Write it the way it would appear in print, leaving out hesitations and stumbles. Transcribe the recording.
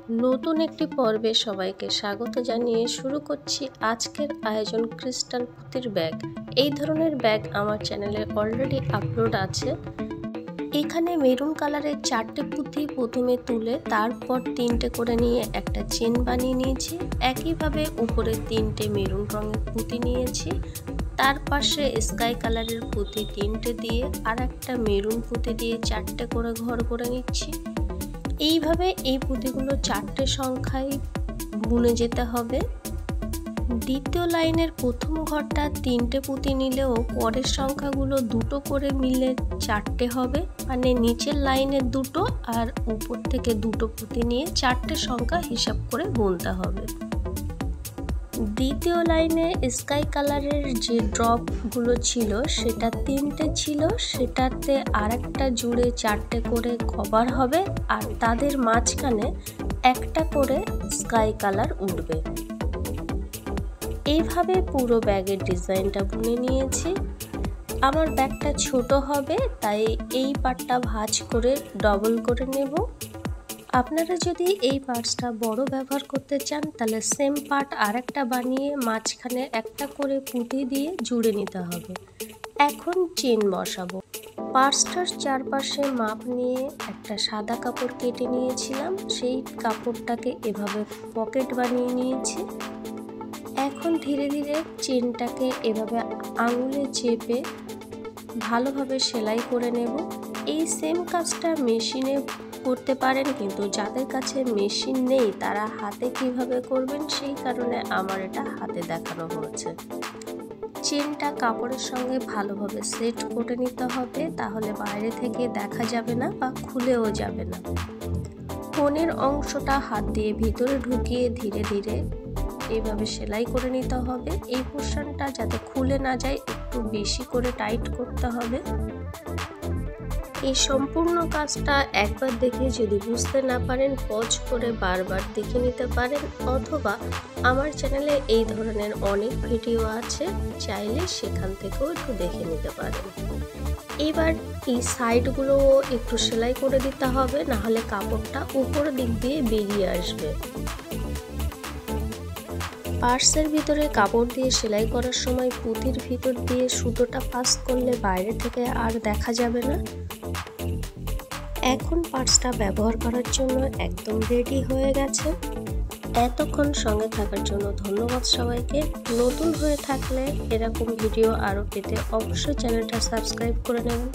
নতুন একটি পর্বে সবাইকে স্বাগত জানিয়ে শুরু করছি আজকের আয়োজন ক্রিস্টাল পুঁতির ব্যাগ। এই ধরনের ব্যাগ আমার চ্যানেলে অলরেডি আপলোড আছে। এখানে মেরুন কালারের 4টে পুঁতি প্রথমে তুলে তারপর 3টে করে নিয়ে একটা চেন বানিয়ে নিয়েছি। একইভাবে উপরে 3টে মেরুন রঙের পুঁতি নিয়েছি, তার পাশে স্কাই কালারের পুঁতি 3টে দিয়ে আর একটা মেরুন পুঁতি দিয়ে 4টে করে ঘর করে নিচ্ছি। এইভাবে এই পুঁতিগুলো 4টে সংখ্যায় বুনে যেতে হবে। দ্বিতীয় লাইনের প্রথম ঘরটা 3টে পুঁতি নিলেও পরের সংখ্যাগুলো 2টো করে মিলে 4টে হবে, মানে নিচের লাইনের 2টো আর উপর থেকে 2টো পুঁতি নিয়ে 4টে সংখ্যা হিসাব করে বুনতে হবে। দ্বিতীয় লাইনে স্কাই কালারের যে ড্রপগুলো ছিল সেটা 3টে ছিল, সেটাতে আর একটা জুড়ে 4টে করে কভার হবে আর তাদের মাঝখানে একটা করে স্কাই কালার উঠবে। এইভাবে পুরো ব্যাগের ডিজাইনটা বুনে নিয়েছি। আমার ব্যাগটা ছোট হবে তাই এই পার্টটা ভাঁজ করে ডবল করে নেব। আপনারা যদি এই পার্টসটা বড় ব্যবহার করতে চান তাহলে সেম পার্ট আরেকটা বানিয়ে মাঝখানে একটা করে পুঁতি দিয়ে জুড়ে নিতে হবে। এখন চেন বসাবো। পার্টসটার চারপাশে মাপ নিয়ে একটা সাদা কাপড় কেটে নিয়েছিলাম, সেই কাপড়টাকে এভাবে পকেট বানিয়ে নিয়েছি। এখন ধীরে ধীরে চেনটাকে এভাবে আঙুলে চেপে ভালোভাবে সেলাই করে নেব। এই সেম কাজটা মেশিনে করতে পারেন, কিন্তু যাদের কাছে মেশিন নেই তারা হাতে কিভাবে করবেন সেই কারণে আমার এটা হাতে দেখানো হয়েছে। চেনটা কাপড়ের সঙ্গে ভালোভাবে সেট করে নিতে হবে, তাহলে বাইরে থেকে দেখা যাবে না বা খুলেও যাবে না। কোণের অংশটা হাত দিয়ে ভিতরে ঢুকিয়ে ধীরে ধীরে এইভাবে সেলাই করে নিতে হবে। এই পোর্শনটা যাতে খুলে না যায় একটু বেশি করে টাইট করতে হবে। এই সম্পূর্ণ কাজটা একবার দেখে যদি বুঝতে না পারেন পজ করে বারবার দেখে নিতে পারেন, অথবা আমার চ্যানেলে এই ধরনের অনেক ভিডিও আছে, চাইলে সেখান থেকেও একটু দেখে নিতে পারেন। এবার এই সাইডগুলো একটু সেলাই করে দিতে হবে, না হলে কাপড়টা উপর দিক দিয়ে বেরিয়ে আসবে। পার্সের ভিতরে কাপড় দিয়ে সেলাই করার সময় পুঁতির ভিতর দিয়ে সুতোটা পাস করলে বাইরে থেকে আর দেখা যাবে না। এখন পার্সটা ব্যবহার করার জন্য একদম রেডি হয়ে গেছে। এতক্ষণ সঙ্গে থাকার জন্য ধন্যবাদ সবাইকে। নতুন হয়ে থাকলে এরকম ভিডিও আরও পেতে অবশ্যই চ্যানেলটা সাবস্ক্রাইব করে নেবেন।